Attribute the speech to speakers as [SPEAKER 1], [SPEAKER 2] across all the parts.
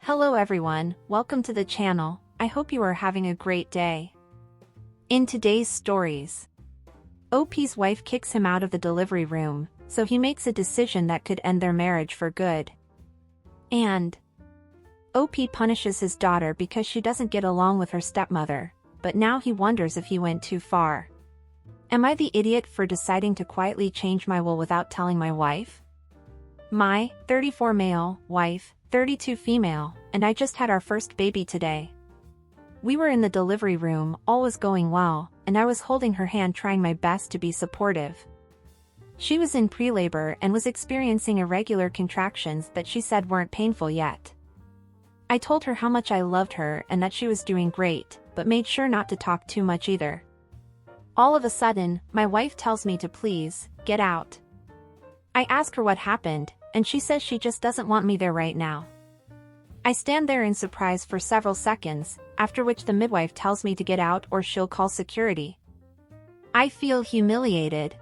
[SPEAKER 1] Hello everyone, welcome to the channel. I hope you are having a great day. In today's stories, OP's wife kicks him out of the delivery room, so he makes a decision that could end their marriage for good. And OP punishes his daughter because she doesn't get along with her stepmother, but now he wonders if he went too far. Am I the idiot for deciding to quietly change my will without telling my wife? My 34 male wife, 32 female, and I just had our first baby today. We were in the delivery room, all was going well, and I was holding her hand trying my best to be supportive. She was in pre-labor and was experiencing irregular contractions that she said weren't painful yet. I told her how much I loved her and that she was doing great, but made sure not to talk too much either. All of a sudden, my wife tells me to please, get out. I ask her what happened, and she says she just doesn't want me there right now. I stand there in surprise for several seconds, after which the midwife tells me to get out or she'll call security. I feel humiliated.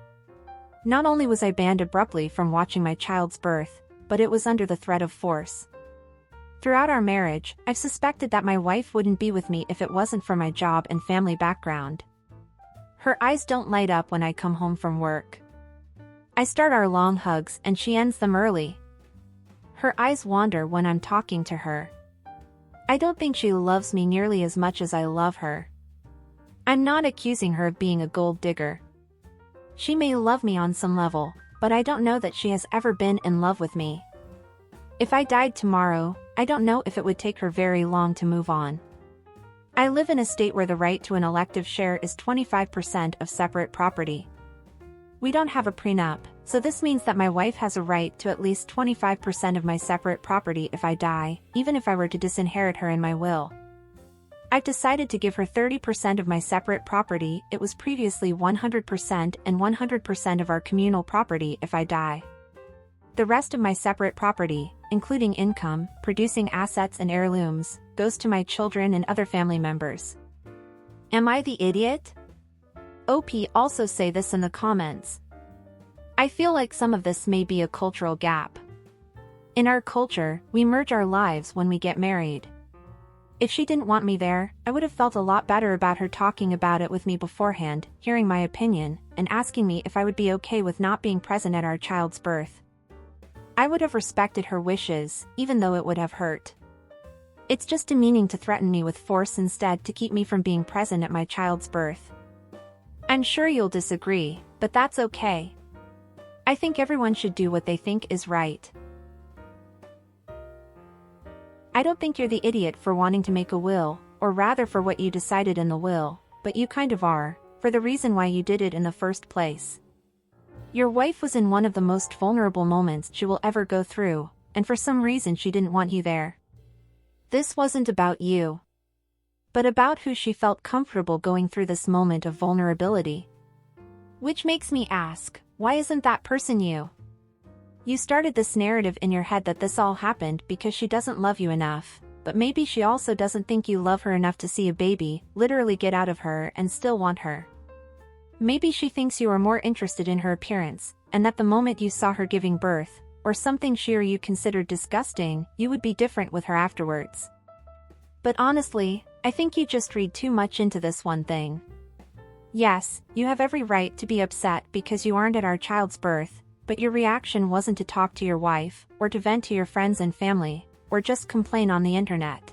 [SPEAKER 1] Not only was I banned abruptly from watching my child's birth, but it was under the threat of force. Throughout our marriage, I've suspected that my wife wouldn't be with me if it wasn't for my job and family background. Her eyes don't light up when I come home from work. I start our long hugs and she ends them early. Her eyes wander when I'm talking to her. I don't think she loves me nearly as much as I love her. I'm not accusing her of being a gold digger. She may love me on some level, but I don't know that she has ever been in love with me. If I died tomorrow, I don't know if it would take her very long to move on. I live in a state where the right to an elective share is 25% of separate property. We don't have a prenup, so this means that my wife has a right to at least 25% of my separate property if I die, even if I were to disinherit her in my will. I've decided to give her 30% of my separate property. It was previously 100% and 100% of our communal property if I die. The rest of my separate property, including income, producing assets and heirlooms, goes to my children and other family members. Am I the idiot? OP also say this in the comments. I feel like some of this may be a cultural gap. In our culture, we merge our lives when we get married. If she didn't want me there, I would have felt a lot better about her talking about it with me beforehand, hearing my opinion, and asking me if I would be okay with not being present at our child's birth. I would have respected her wishes, even though it would have hurt. It's just demeaning to threaten me with force instead to keep me from being present at my child's birth. I'm sure you'll disagree, but that's okay. I think everyone should do what they think is right. I don't think you're the idiot for wanting to make a will, or rather for what you decided in the will, but you kind of are, for the reason why you did it in the first place. Your wife was in one of the most vulnerable moments she will ever go through, and for some reason she didn't want you there. This wasn't about you, but about who she felt comfortable going through this moment of vulnerability. Which makes me ask, why isn't that person you? You started this narrative in your head that this all happened because she doesn't love you enough, but maybe she also doesn't think you love her enough to see a baby, literally get out of her and still want her. Maybe she thinks you are more interested in her appearance, and that the moment you saw her giving birth, or something she or you considered disgusting, you would be different with her afterwards. But honestly, I think you just read too much into this one thing. Yes, you have every right to be upset because you aren't at our child's birth, but your reaction wasn't to talk to your wife, or to vent to your friends and family, or just complain on the internet.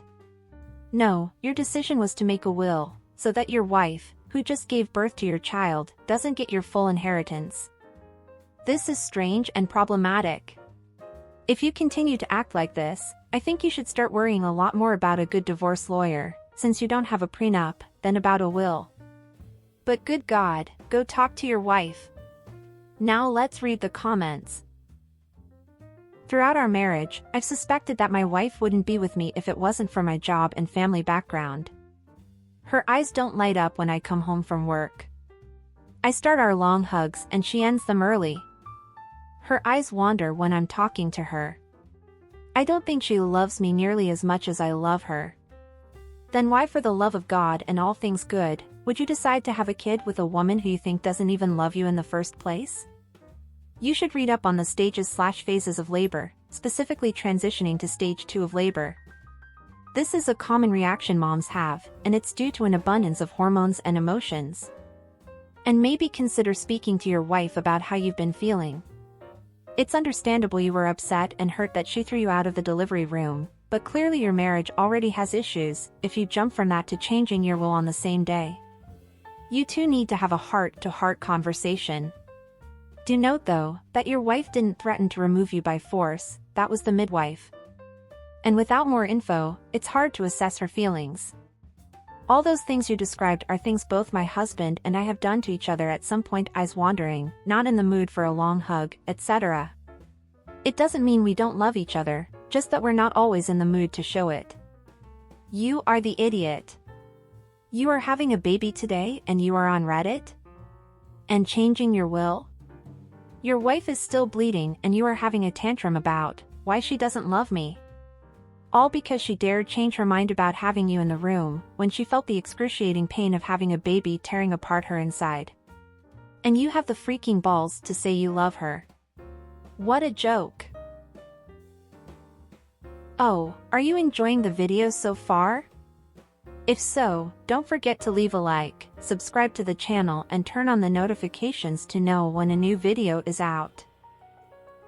[SPEAKER 1] No, your decision was to make a will, so that your wife, who just gave birth to your child, doesn't get your full inheritance. This is strange and problematic. If you continue to act like this, I think you should start worrying a lot more about a good divorce lawyer, since you don't have a prenup, than about a will. But good God, go talk to your wife. Now let's read the comments. Throughout our marriage, I've suspected that my wife wouldn't be with me if it wasn't for my job and family background. Her eyes don't light up when I come home from work. I start our long hugs and she ends them early. Her eyes wander when I'm talking to her. I don't think she loves me nearly as much as I love her. Then why, for the love of God and all things good, would you decide to have a kid with a woman who you think doesn't even love you in the first place? You should read up on the stages/phases of labor, specifically transitioning to stage 2 of labor. This is a common reaction moms have, and it's due to an abundance of hormones and emotions. And maybe consider speaking to your wife about how you've been feeling. It's understandable you were upset and hurt that she threw you out of the delivery room, but clearly your marriage already has issues if you jump from that to changing your will on the same day. You two need to have a heart-to-heart conversation. Do note though, that your wife didn't threaten to remove you by force, that was the midwife. And without more info, it's hard to assess her feelings. All those things you described are things both my husband and I have done to each other at some point, eyes wandering, not in the mood for a long hug, etc. It doesn't mean we don't love each other, just that we're not always in the mood to show it. You are the idiot. You are having a baby today and you are on Reddit? And changing your will? Your wife is still bleeding and you are having a tantrum about why she doesn't love me. All because she dared change her mind about having you in the room when she felt the excruciating pain of having a baby tearing apart her inside. And you have the freaking balls to say you love her. What a joke. Oh, are you enjoying the video so far? If so, don't forget to leave a like, subscribe to the channel and turn on the notifications to know when a new video is out.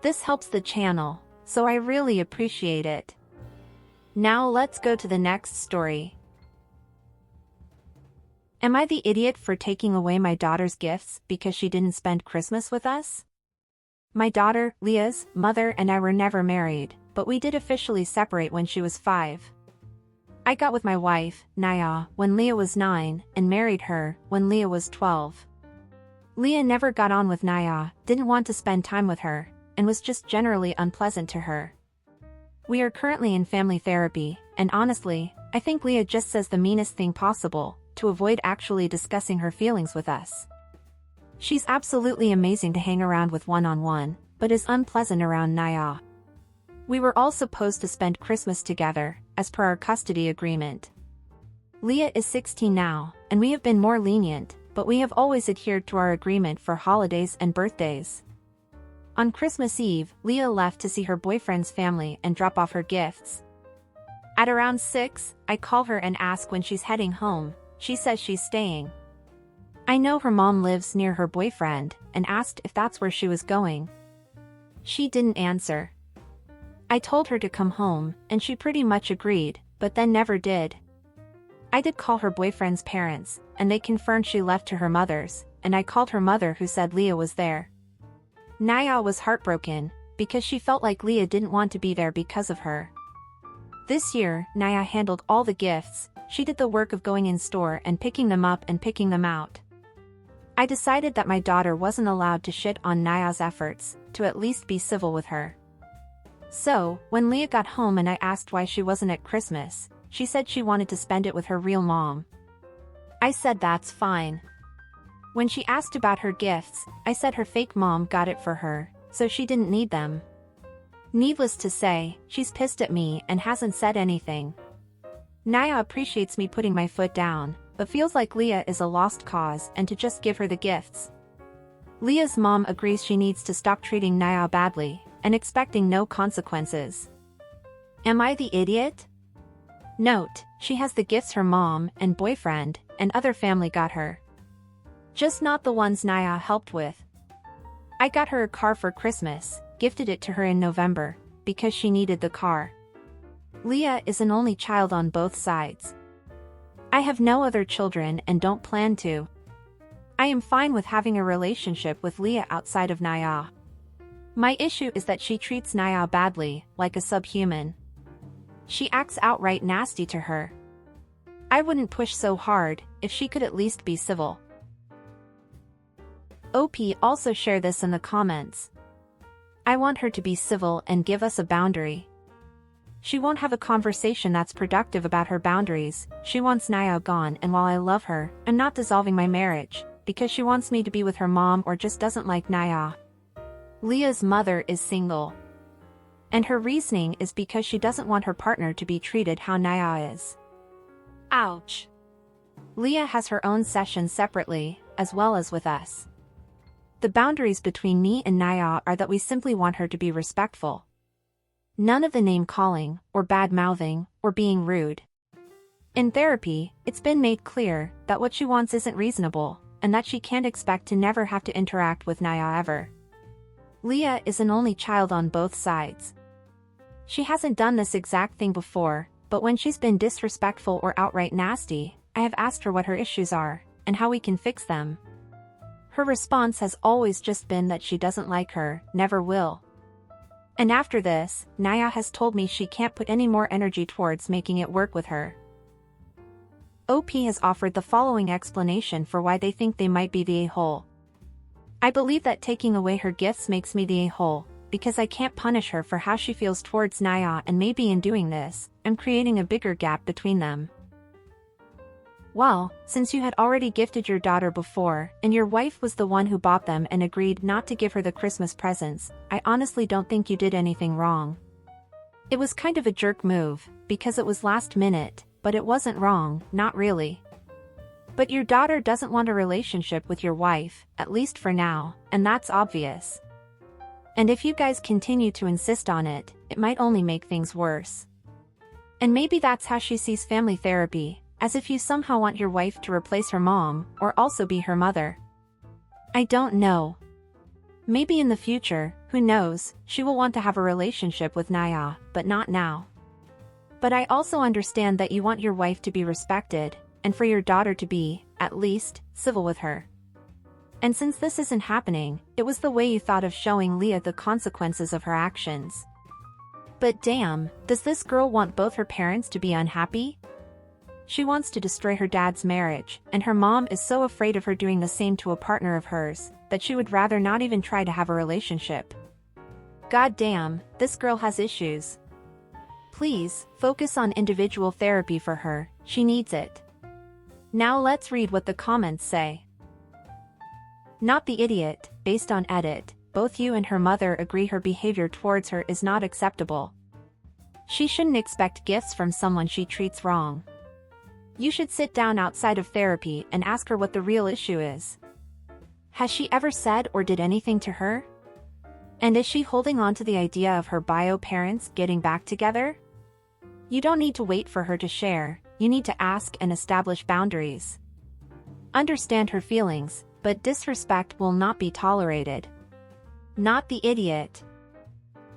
[SPEAKER 1] This helps the channel, so I really appreciate it. Now let's go to the next story. Am I the idiot for taking away my daughter's gifts because she didn't spend Christmas with us? My daughter, Leah's mother, and I were never married, but we did officially separate when she was 5. I got with my wife, Naya, when Leah was 9, and married her when Leah was 12. Leah never got on with Naya, didn't want to spend time with her, and was just generally unpleasant to her. We are currently in family therapy, and honestly, I think Leah just says the meanest thing possible, to avoid actually discussing her feelings with us. She's absolutely amazing to hang around with one-on-one, but is unpleasant around Naya. We were all supposed to spend Christmas together, as per our custody agreement. Leah is 16 now, and we have been more lenient, but we have always adhered to our agreement for holidays and birthdays. On Christmas Eve, Leah left to see her boyfriend's family and drop off her gifts. At around 6, I call her and ask when she's heading home. She says she's staying. I know her mom lives near her boyfriend, and asked if that's where she was going. She didn't answer. I told her to come home, and she pretty much agreed, but then never did. I did call her boyfriend's parents, and they confirmed she left to her mother's, and I called her mother who said Leah was there. Naya was heartbroken, because she felt like Leah didn't want to be there because of her. This year, Naya handled all the gifts, she did the work of going in store and picking them up and picking them out. I decided that my daughter wasn't allowed to shit on Naya's efforts, to at least be civil with her. So, when Leah got home and I asked why she wasn't at Christmas, she said she wanted to spend it with her real mom. I said that's fine. When she asked about her gifts, I said her fake mom got it for her, so she didn't need them. Needless to say, she's pissed at me and hasn't said anything. Naya appreciates me putting my foot down, but feels like Leah is a lost cause and to just give her the gifts. Leah's mom agrees she needs to stop treating Naya badly, and expecting no consequences. Am I the idiot? Note, she has the gifts her mom and boyfriend and other family got her. Just not the ones Naya helped with. I got her a car for Christmas, gifted it to her in November, because she needed the car. Leah is an only child on both sides. I have no other children and don't plan to. I am fine with having a relationship with Leah outside of Naya. My issue is that she treats Naya badly, like a subhuman. She acts outright nasty to her. I wouldn't push so hard, if she could at least be civil. OP also share this in the comments. I want her to be civil and give us a boundary. She won't have a conversation that's productive about her boundaries. She wants Naya gone, and while I love her, I'm not dissolving my marriage, because she wants me to be with her mom or just doesn't like Naya. Leah's mother is single. And her reasoning is because she doesn't want her partner to be treated how Naya is. Ouch. Leah has her own sessions separately, as well as with us. The boundaries between me and Naya are that we simply want her to be respectful. None of the name-calling, or bad-mouthing, or being rude. In therapy, it's been made clear that what she wants isn't reasonable, and that she can't expect to never have to interact with Naya ever. Leah is an only child on both sides. She hasn't done this exact thing before, but when she's been disrespectful or outright nasty, I have asked her what her issues are, and how we can fix them. Her response has always just been that she doesn't like her, never will. And after this, Naya has told me she can't put any more energy towards making it work with her. OP has offered the following explanation for why they think they might be the a-hole. I believe that taking away her gifts makes me the a-hole, because I can't punish her for how she feels towards Naya, and maybe in doing this, I'm creating a bigger gap between them. Well, since you had already gifted your daughter before, and your wife was the one who bought them and agreed not to give her the Christmas presents, I honestly don't think you did anything wrong. It was kind of a jerk move, because it was last minute, but it wasn't wrong, not really. But your daughter doesn't want a relationship with your wife, at least for now, and that's obvious. And if you guys continue to insist on it, it might only make things worse. And maybe that's how she sees family therapy, as if you somehow want your wife to replace her mom, or also be her mother. I don't know. Maybe in the future, who knows, she will want to have a relationship with Naya, but not now. But I also understand that you want your wife to be respected, and for your daughter to be, at least, civil with her. And since this isn't happening, it was the way you thought of showing Leah the consequences of her actions. But damn, does this girl want both her parents to be unhappy? She wants to destroy her dad's marriage, and her mom is so afraid of her doing the same to a partner of hers, that she would rather not even try to have a relationship. God damn, this girl has issues. Please, focus on individual therapy for her, she needs it. Now let's read what the comments say. Not the idiot, based on edit, both you and her mother agree her behavior towards her is not acceptable. She shouldn't expect gifts from someone she treats wrong. You should sit down outside of therapy and ask her what the real issue is. Has she ever said or did anything to her? And is she holding on to the idea of her bio parents getting back together? You don't need to wait for her to share, you need to ask and establish boundaries. Understand her feelings, but disrespect will not be tolerated. Not the idiot.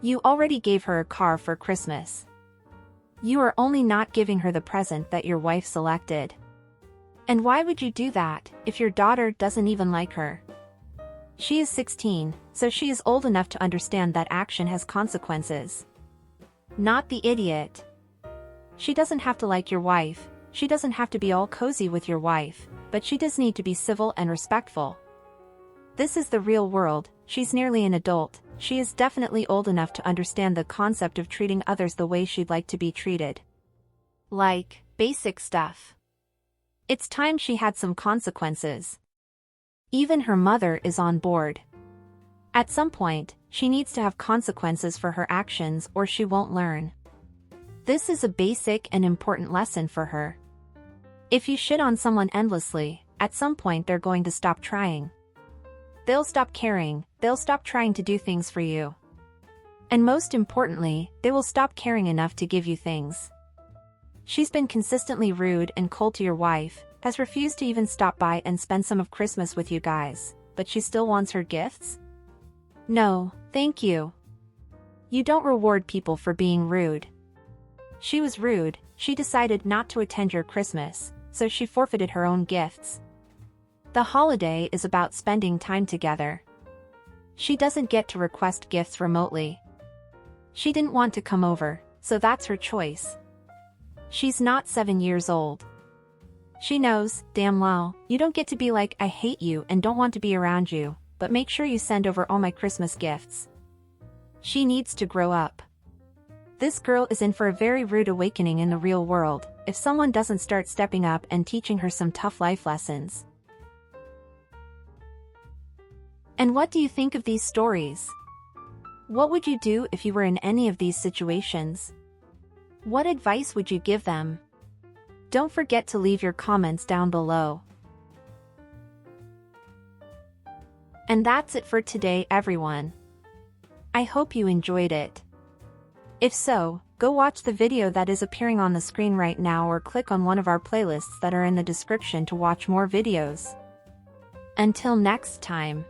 [SPEAKER 1] You already gave her a car for Christmas. You are only not giving her the present that your wife selected. And why would you do that, if your daughter doesn't even like her? She is 16, so she is old enough to understand that action has consequences. Not the idiot. She doesn't have to like your wife, she doesn't have to be all cozy with your wife, but she does need to be civil and respectful. This is the real world, she's nearly an adult, she is definitely old enough to understand the concept of treating others the way she'd like to be treated. Like, basic stuff. It's time she had some consequences. Even her mother is on board. At some point, she needs to have consequences for her actions or she won't learn. This is a basic and important lesson for her. If you shit on someone endlessly, at some point they're going to stop trying. They'll stop caring, they'll stop trying to do things for you. And most importantly, they will stop caring enough to give you things. She's been consistently rude and cold to your wife, has refused to even stop by and spend some of Christmas with you guys, but she still wants her gifts? No, thank you. You don't reward people for being rude. She was rude, she decided not to attend your Christmas, so she forfeited her own gifts. The holiday is about spending time together. She doesn't get to request gifts remotely. She didn't want to come over, so that's her choice. She's not 7 years old. She knows, damn well, you don't get to be like, I hate you and don't want to be around you, but make sure you send over all my Christmas gifts. She needs to grow up. This girl is in for a very rude awakening in the real world, if someone doesn't start stepping up and teaching her some tough life lessons. And what do you think of these stories? What would you do if you were in any of these situations? What advice would you give them? Don't forget to leave your comments down below. And that's it for today, everyone. I hope you enjoyed it. If so, Go watch the video that is appearing on the screen right now or click on one of our playlists that are in the description to watch more videos. Until next time.